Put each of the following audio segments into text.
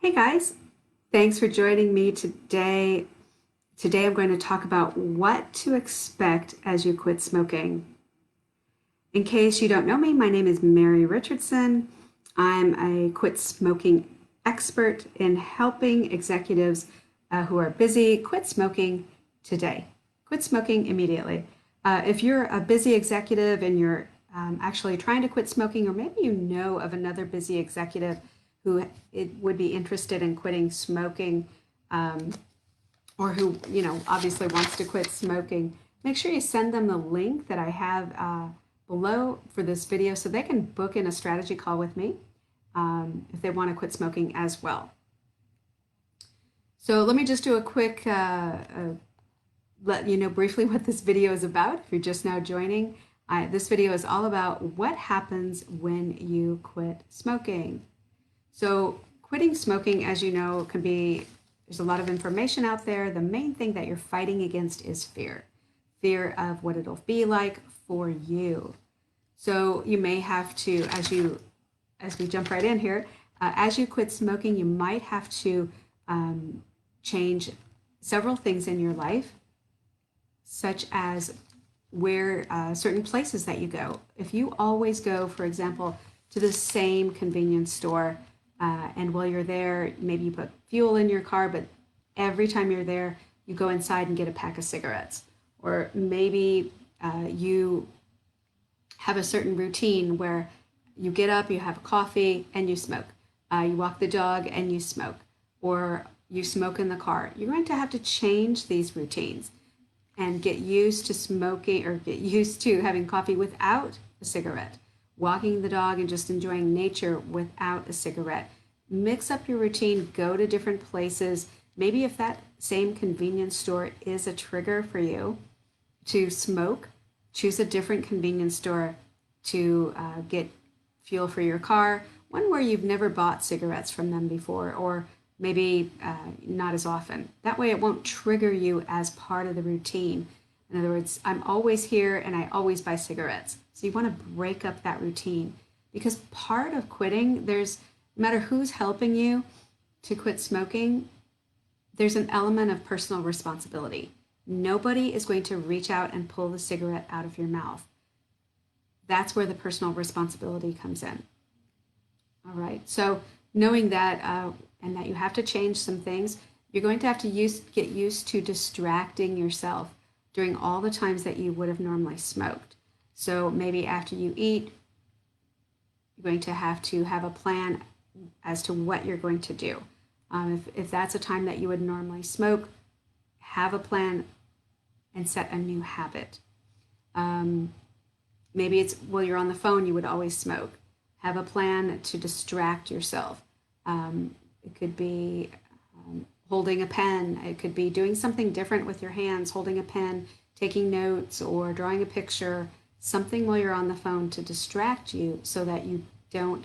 Hey guys, thanks for joining me today. Today I'm going to talk about what to expect as you quit smoking. In case you don't know me, my name is Mary Richardson. I'm a quit smoking expert in helping executives who are busy quit smoking today. Quit smoking immediately. If you're a busy executive and you're actually trying to quit smoking, or maybe you know of another busy executive who would be interested in quitting smoking, um, or who obviously wants to quit smoking, make sure you send them the link that I have below for this video so they can book in a strategy call with me if they want to quit smoking as well. So let me just do a quick let you know briefly what this video is about if you're just now joining. This video is all about what happens when you quit smoking. So quitting smoking, as you know, there's a lot of information out there. The main thing that you're fighting against is fear. Fear of what it'll be like for you. So you may have to, as we jump right in here, as you quit smoking, you might have to change several things in your life, such as where certain places that you go. If you always go, for example, to the same convenience store, and while you're there, maybe you put fuel in your car, but every time you're there, you go inside and get a pack of cigarettes. Or maybe you have a certain routine where you get up, you have coffee, and you smoke. You walk the dog and you smoke. Or you smoke in the car. You're going to have to change these routines and get used to smoking, or get used to having coffee without a cigarette, walking the dog and just enjoying nature without a cigarette. Mix up your routine, go to different places. Maybe if that same convenience store is a trigger for you to smoke, choose a different convenience store to get fuel for your car, one where you've never bought cigarettes from them before, or maybe not as often. That way it won't trigger you as part of the routine. In other words, I'm always here and I always buy cigarettes. So you want to break up that routine, because part of quitting, no matter who's helping you to quit smoking, there's an element of personal responsibility. Nobody is going to reach out and pull the cigarette out of your mouth. That's where the personal responsibility comes in. All right. So knowing that, and that you have to change some things, you're going to have to get used to distracting yourself during all the times that you would have normally smoked. So maybe after you eat, you're going to have a plan as to what you're going to do. If that's a time that you would normally smoke, have a plan and set a new habit. Maybe it's while you're on the phone, you would always smoke. Have a plan to distract yourself. It could be holding a pen. It could be doing something different with your hands, holding a pen, taking notes, or drawing a picture, something while you're on the phone to distract you so that you don't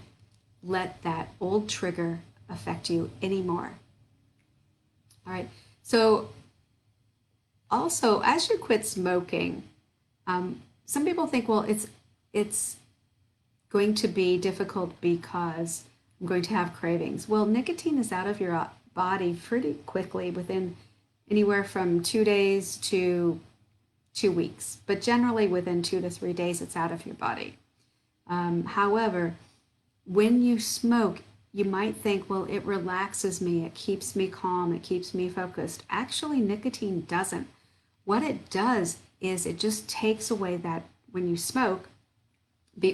let that old trigger affect you anymore. All right. So also, as you quit smoking, some people think, well, it's going to be difficult because I'm going to have cravings. Well, nicotine is out of your body pretty quickly, within anywhere from 2 days to 2 weeks, but generally within 2 to 3 days, it's out of your body. However, when you smoke, you might think, well, it relaxes me, it keeps me calm, it keeps me focused. Actually, nicotine doesn't. What it does is it just takes away that when you smoke,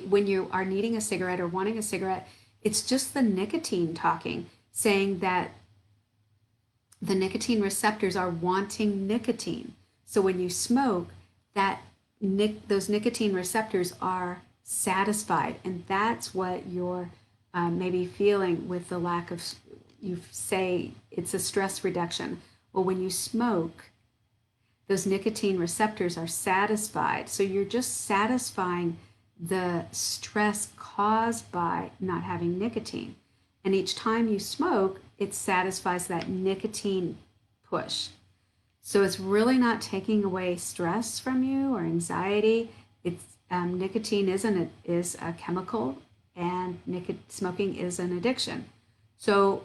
when you are needing a cigarette or wanting a cigarette, it's just the nicotine talking, saying that the nicotine receptors are wanting nicotine. So when you smoke, those nicotine receptors are satisfied, and that's what you're maybe feeling with the lack of. You say it's a stress reduction. Well, when you smoke, those nicotine receptors are satisfied. So you're just satisfying the stress caused by not having nicotine. And each time you smoke, it satisfies that nicotine push. So it's really not taking away stress from you or anxiety. Nicotine is a chemical, and smoking is an addiction. So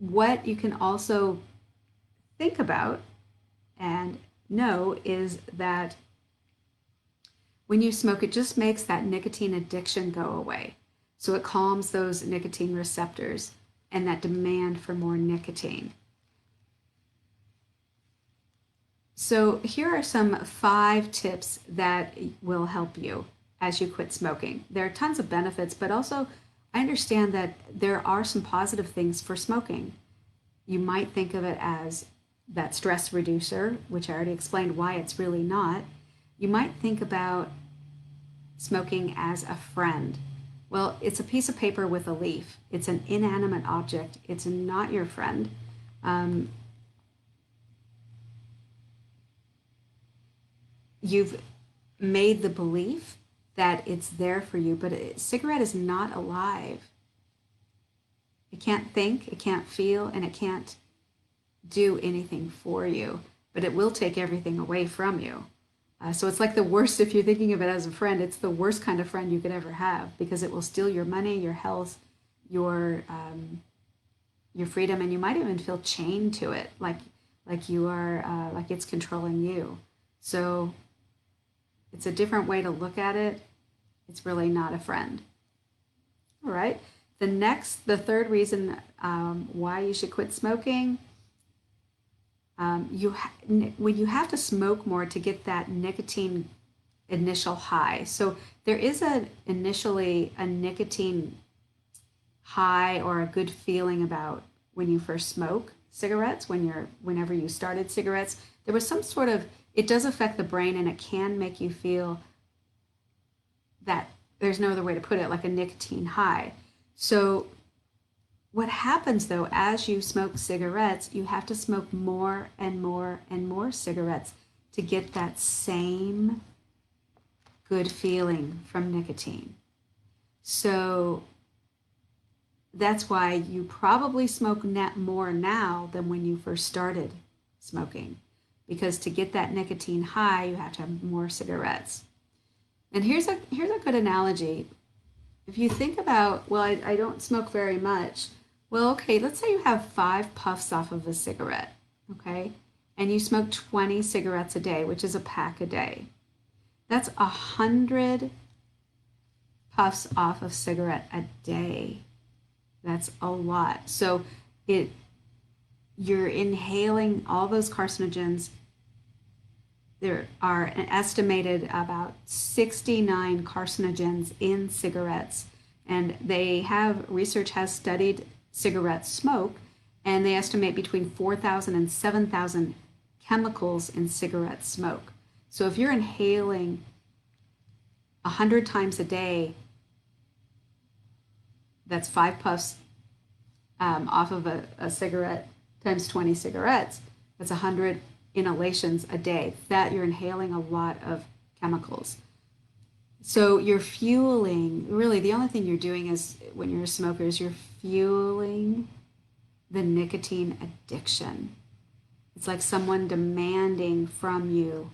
what you can also think about and know is that when you smoke, it just makes that nicotine addiction go away. So it calms those nicotine receptors and that demand for more nicotine. So here are some 5 tips that will help you as you quit smoking. There are tons of benefits, but also I understand that there are some positive things for smoking. You might think of it as that stress reducer, which I already explained why it's really not. You might think about smoking as a friend. Well, it's a piece of paper with a leaf. It's an inanimate object. It's not your friend. You've made the belief that it's there for you, but a cigarette is not alive. It can't think, it can't feel, and it can't do anything for you, but it will take everything away from you. So it's like the worst, if you're thinking of it as a friend, it's the worst kind of friend you could ever have because it will steal your money, your health, your freedom, and you might even feel chained to it, like you are, like it's controlling you. So it's a different way to look at it. It's really not a friend. All right. The third reason why you should quit smoking, when you have to smoke more to get that nicotine initial high. So there is initially a nicotine high or a good feeling about when you first smoke cigarettes, whenever you started cigarettes. There was some sort of, it does affect the brain and it can make you feel that, there's no other way to put it, like a nicotine high. So what happens though, as you smoke cigarettes, you have to smoke more and more and more cigarettes to get that same good feeling from nicotine. So that's why you probably smoke more now than when you first started smoking, because to get that nicotine high, you have to have more cigarettes. And here's a good analogy. If you think about, well, I don't smoke very much. Well, okay, let's say you have 5 puffs off of a cigarette, okay? And you smoke 20 cigarettes a day, which is a pack a day. That's 100 puffs off of cigarette a day. That's a lot. So you're inhaling all those carcinogens. There are an estimated about 69 carcinogens in cigarettes, and research has studied cigarette smoke, and they estimate between 4,000 and 7,000 chemicals in cigarette smoke. So if you're inhaling 100 times a day, that's 5 puffs off of a cigarette times 20 cigarettes. That's 100 inhalations a day. That you're inhaling a lot of chemicals. So you're fueling, really the only thing you're doing is, when you're a smoker, is you're fueling the nicotine addiction. It's like someone demanding from you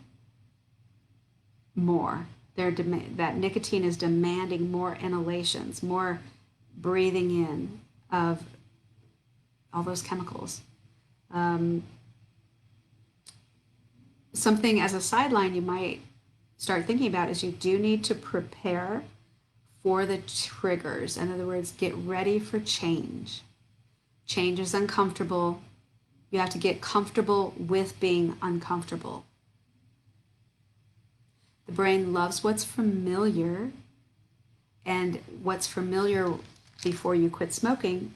more. That nicotine is demanding more inhalations, more breathing in of all those chemicals. Something as a sideline you might start thinking about is you do need to prepare for the triggers. In other words, get ready for change. Change is uncomfortable. You have to get comfortable with being uncomfortable. The brain loves what's familiar, and what's familiar before you quit smoking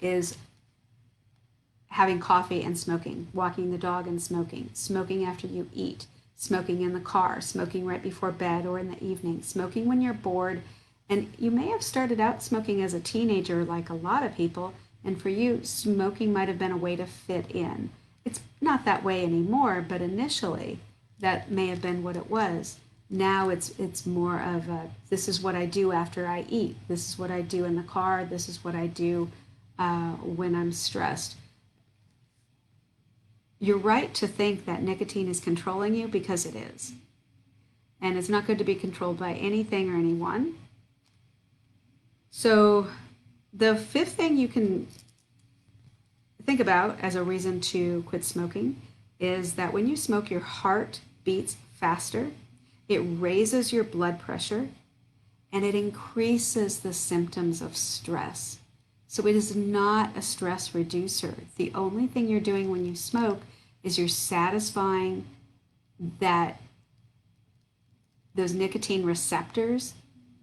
is having coffee and smoking, walking the dog and smoking, smoking after you eat, smoking in the car, smoking right before bed or in the evening, smoking when you're bored. And you may have started out smoking as a teenager like a lot of people, and for you, smoking might have been a way to fit in. It's not that way anymore, but initially that may have been what it was. Now it's more of this is what I do after I eat. This is what I do in the car. This is what I do when I'm stressed. You're right to think that nicotine is controlling you, because it is. And it's not good to be controlled by anything or anyone. So the 5th thing you can think about as a reason to quit smoking is that when you smoke, your heart beats faster, it raises your blood pressure, and it increases the symptoms of stress. So it is not a stress reducer. The only thing you're doing when you smoke is you're satisfying that those nicotine receptors.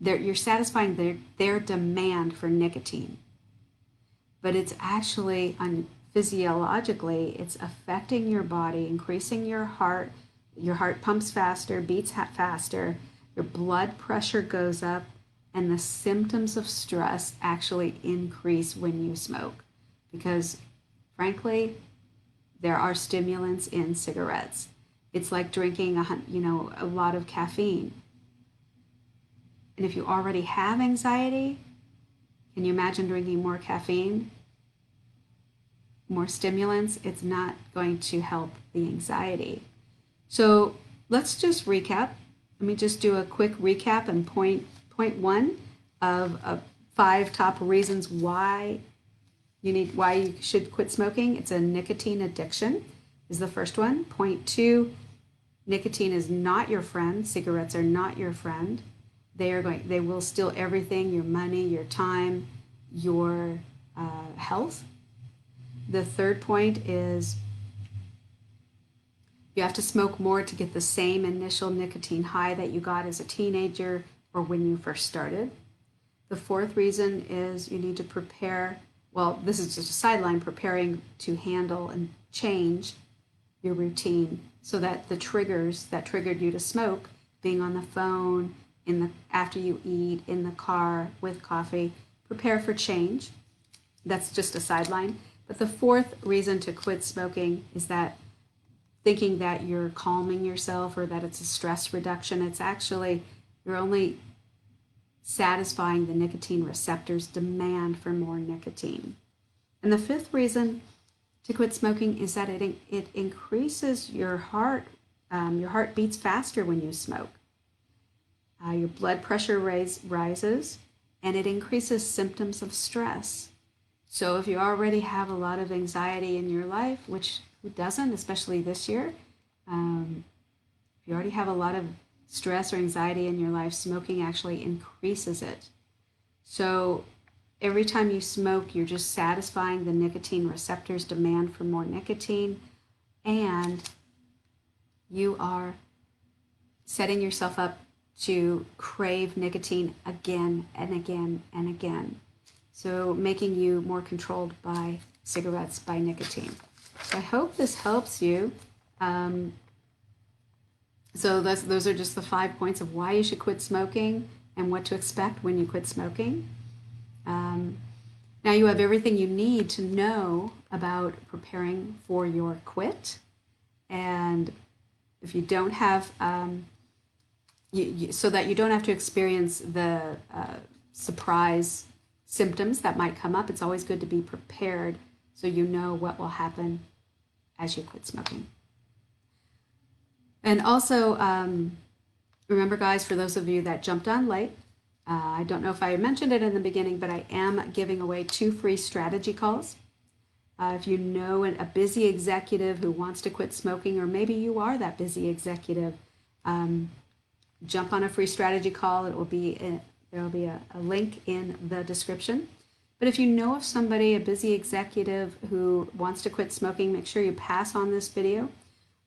You're satisfying their demand for nicotine. But it's actually physiologically, it's affecting your body, increasing your heart. Your heart pumps faster, beats faster, your blood pressure goes up, and the symptoms of stress actually increase when you smoke. Because frankly, there are stimulants in cigarettes. It's like drinking a lot of caffeine. And if you already have anxiety, can you imagine drinking more caffeine, more stimulants? It's not going to help the anxiety. So let's just recap. Let me just do a quick recap and point one of 5 top reasons why you should quit smoking. It's a nicotine addiction is the first one. Point 2, nicotine is not your friend. Cigarettes are not your friend. They will steal everything, your money, your time, your health. The third point is you have to smoke more to get the same initial nicotine high that you got as a teenager or when you first started. The fourth reason is you need to prepare, well, this is just a sideline, preparing to handle and change your routine so that the triggers that triggered you to smoke, being on the phone, after you eat, in the car, with coffee, prepare for change. That's just a sideline. But the fourth reason to quit smoking is that thinking that you're calming yourself or that it's a stress reduction. It's actually, you're only satisfying the nicotine receptors' demand for more nicotine. And the fifth reason to quit smoking is that it increases your heart. Your heart beats faster when you smoke. Your blood pressure rises, and it increases symptoms of stress. So if you already have a lot of anxiety in your life, which who doesn't, especially this year, if you already have a lot of stress or anxiety in your life, smoking actually increases it. So every time you smoke, you're just satisfying the nicotine receptors' demand for more nicotine, and you are setting yourself up to crave nicotine again and again and again. So making you more controlled by cigarettes, by nicotine. So I hope this helps you. So those are just the 5 points of why you should quit smoking and what to expect when you quit smoking. Now you have everything you need to know about preparing for your quit. And if you don't have, so that you don't have to experience the surprise symptoms that might come up, it's always good to be prepared so you know what will happen as you quit smoking. And also, remember guys, for those of you that jumped on late, I don't know if I mentioned it in the beginning, but I am giving away 2 free strategy calls. If you know a busy executive who wants to quit smoking, or maybe you are that busy executive, jump on a free strategy call. It will be there will be a link in the description. But if you know of somebody, a busy executive who wants to quit smoking, make sure you pass on this video,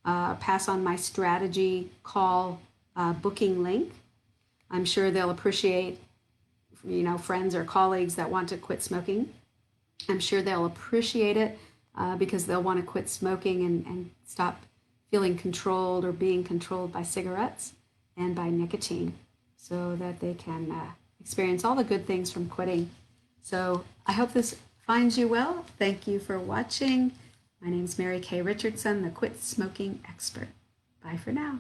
pass on my strategy call booking link. I'm sure they'll appreciate, friends or colleagues that want to quit smoking. I'm sure they'll appreciate it because they'll want to quit smoking and stop feeling controlled or being controlled by cigarettes and by nicotine, so that they can experience all the good things from quitting. So I hope this finds you well. Thank you for watching. My name is Mary Kay Richardson, the Quit Smoking Expert. Bye for now.